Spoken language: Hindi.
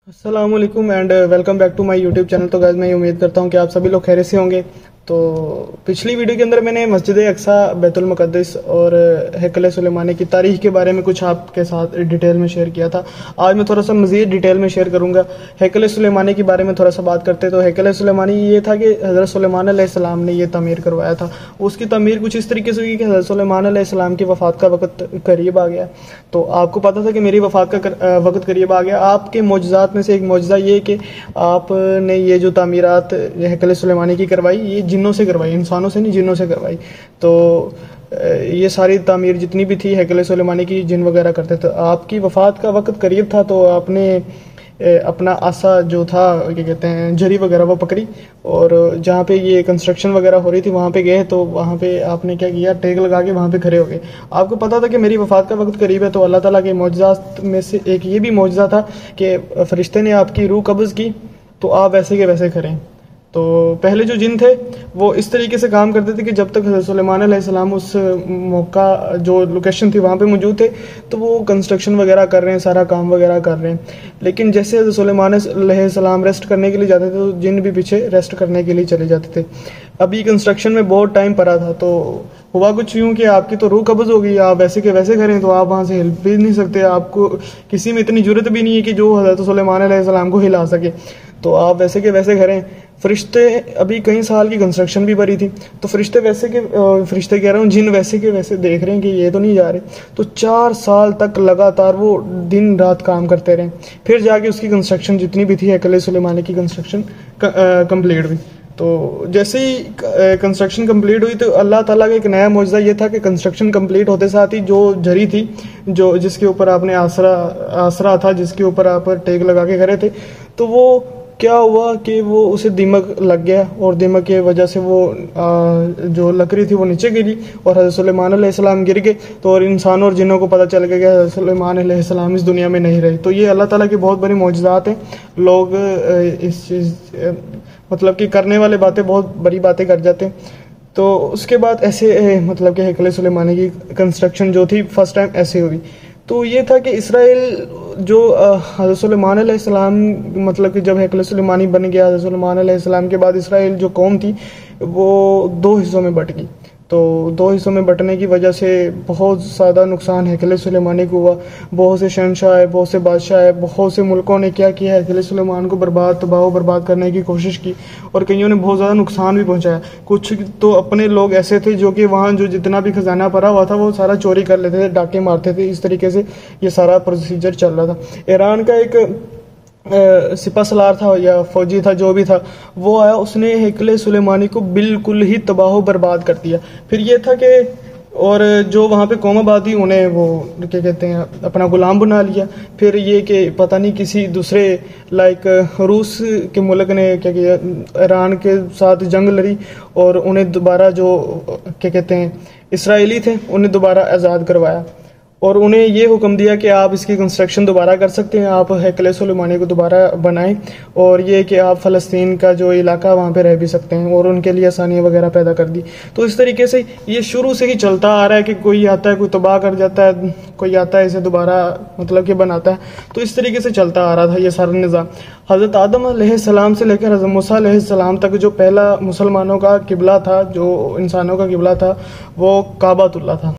अस्सलाम वालेकुम and welcome back to my YouTube channel. तो गाइस मैं ये उम्मीद करता हूँ कि आप सभी लोग खैरियत से होंगे। तो पिछली वीडियो के अंदर मैंने मस्जिद अक्सा, बैतुल मुक़द्दस और हैकल सुलेमानी की तारीख के बारे में कुछ आपके साथ डिटेल में शेयर किया था। आज मैं थोड़ा सा मज़ीद डिटेल में शेयर करूँगा। हैकल सुलेमानी के बारे में थोड़ा सा बात करते। तो हैकल सुलेमानी ये था कि हज़रत सुलेमान अलैहिस्सलाम ने ये तमीर करवाया था। उसकी तमीर कुछ इस तरीके से हुई कि हज़रत सुलेमान अलैहिस्सलाम की वफ़ात का वक्त करीब आ गया। तो आपको पता था कि मेरी वफ़ात का वक्त करीब आ गया। आपके मौजज़ात में से एक मौजज़ा ये कि आपने ये जो तामीरात हैकल सुलेमानी की करवाई, ये जिन्नों से करवाई, इंसानों से नहीं, जिन्नों से करवाई। तो ये सारी तामीर जितनी भी थी हैकल सुलेमानी की, जिन वगैरह करते थे। आपकी वफ़ात का वक्त करीब था तो आपने अपना आसा जो था, क्या कहते हैं, जरी वगैरह वो पकड़ी और जहाँ पे ये कंस्ट्रक्शन वगैरह हो रही थी वहाँ पे गए। तो वहाँ पे आपने क्या किया, टेक लगा के वहाँ पे खड़े हो गए। आपको पता था कि मेरी वफ़ात का वक्त करीब है। तो अल्लाह ताला के मौजज़ात में से एक ये भी मौजज़ा था कि फरिश्ते ने आपकी रूह कब्ज़ की तो आप वैसे के वैसे करें। तो पहले जो जिन थे वो इस तरीके से काम करते थे कि जब तक हज़रत सुलेमान अलैहिस्सलाम उस मौका जो लोकेशन थी वहाँ पे मौजूद थे तो वो कंस्ट्रक्शन वगैरह कर रहे हैं, सारा काम वगैरह कर रहे हैं। लेकिन जैसे हज़रत सुलेमान अलैहिस्सलाम रेस्ट करने के लिए जाते थे तो जिन भी पीछे रेस्ट करने के लिए चले जाते थे। अभी कंस्ट्रक्शन में बहुत टाइम पड़ा था तो हुआ कुछ यूँ कि आपकी तो रूह कब्ज़ हो गई, आप वैसे के वैसे करें तो आप वहाँ से हिल भी नहीं सकते। आपको किसी में इतनी ज़रूरत भी नहीं है कि जो हज़रत सुलेमान अलैहिस्सलाम को हिला सके, तो आप वैसे के वैसे करें। फरिश्ते, अभी कई साल की कंस्ट्रक्शन भी भरी थी तो फरिश्ते वैसे के फरिश्ते कह रहा हूँ, जिन वैसे के वैसे देख रहे हैं कि ये तो नहीं जा रहे। तो 4 साल तक लगातार वो दिन रात काम करते रहे। फिर जाके उसकी कंस्ट्रक्शन जितनी भी थी हैकल सुलेमानी की कंस्ट्रक्शन कंप्लीट हुई। तो जैसे ही कंस्ट्रक्शन कंप्लीट हुई तो अल्लाह ताला का एक नया मौजज़ा ये था कि कंस्ट्रक्शन कंप्लीट होते साथ ही जो जरी थी, जो जिसके ऊपर आपने आसरा था, जिसके ऊपर आप टेक लगा के खड़े थे, तो वो क्या हुआ कि वो उसे दिमक लग गया और दिमक की वजह से वो जो लकड़ी थी वो नीचे गिरी और हज़रत सुलेमान अलैहिस्सलाम गिर गए। तो और इंसानों और जिन्नों को पता चल गया कि हज़रत सुलेमान अलैहिस्सलाम इस दुनिया में नहीं रहे। तो ये अल्लाह ताला की बहुत बड़ी मौजज़ात हैं। लोग इस चीज़ मतलब कि करने वाले बातें बहुत बड़ी बातें कर जाते हैं। तो उसके बाद ऐसे मतलब कि हैकल सुलेमानी की कंस्ट्रक्शन जो थी फर्स्ट टाइम ऐसे हुई। तो ये था कि इसराइल जो हज़रत सुलेमान अलैहिस्सलाम, मतलब कि जब हैकल सुलेमानी बन गया हज़रत सुलेमान अलैहिस्सलाम के बाद इसराइल जो कौम थी वो 2 हिस्सों में बट गई। तो 2 हिस्सों में बटने की वजह से बहुत ज़्यादा नुकसान हैकल सुलेमानी को हुआ। बहुत से शहंशाह है, बहुत से बादशाह है, बहुत से मुल्कों ने क्या किया, हैकल सुलेमान को तबाह बर्बाद करने की कोशिश की और कईयों ने बहुत ज़्यादा नुकसान भी पहुंचाया। कुछ तो अपने लोग ऐसे थे जो कि वहाँ जो जितना भी खजाना पड़ा हुआ था वो सारा चोरी कर लेते थे, डाके मारते थे। इस तरीके से ये सारा प्रोसीजर चल रहा था। ईरान का एक सिपा सलार था या फौजी था, जो भी था, वो आया, उसने हैकल सुलेमानी को बिल्कुल ही तबाह बर्बाद कर दिया। फिर ये था कि और जो वहाँ पे कौम आबादी, उन्हें वो क्या कहते हैं, अपना गुलाम बना लिया। फिर ये कि पता नहीं किसी दूसरे लाइक रूस के मुल्क ने क्या किया, ईरान के साथ जंग लड़ी और उन्हें दोबारा जो क्या कहते हैं इसराइली थे उन्हें दोबारा आज़ाद करवाया और उन्हें ये हुक्म दिया कि आप इसकी कंस्ट्रक्शन दोबारा कर सकते हैं, आप हैकल सुलेमानी को दोबारा बनाएं और ये कि आप फ़लस्तीन का जो इलाका वहाँ पे रह भी सकते हैं और उनके लिए आसानियाँ वगैरह पैदा कर दी। तो इस तरीके से ये शुरू से ही चलता आ रहा है कि कोई आता है, कोई तबाह कर जाता है, कोई आता है इसे दोबारा मतलब कि बनाता है। तो इस तरीके से चलता आ रहा था ये सारा निज़ाम। हज़रत आदम अलैहिस्सलाम से लेकर हज़रत मूसा अलैहिस्सलाम तक जो पहला मुसलमानों का किबला था, जो इंसानों का किबला था, वो काबातुल्लाह था।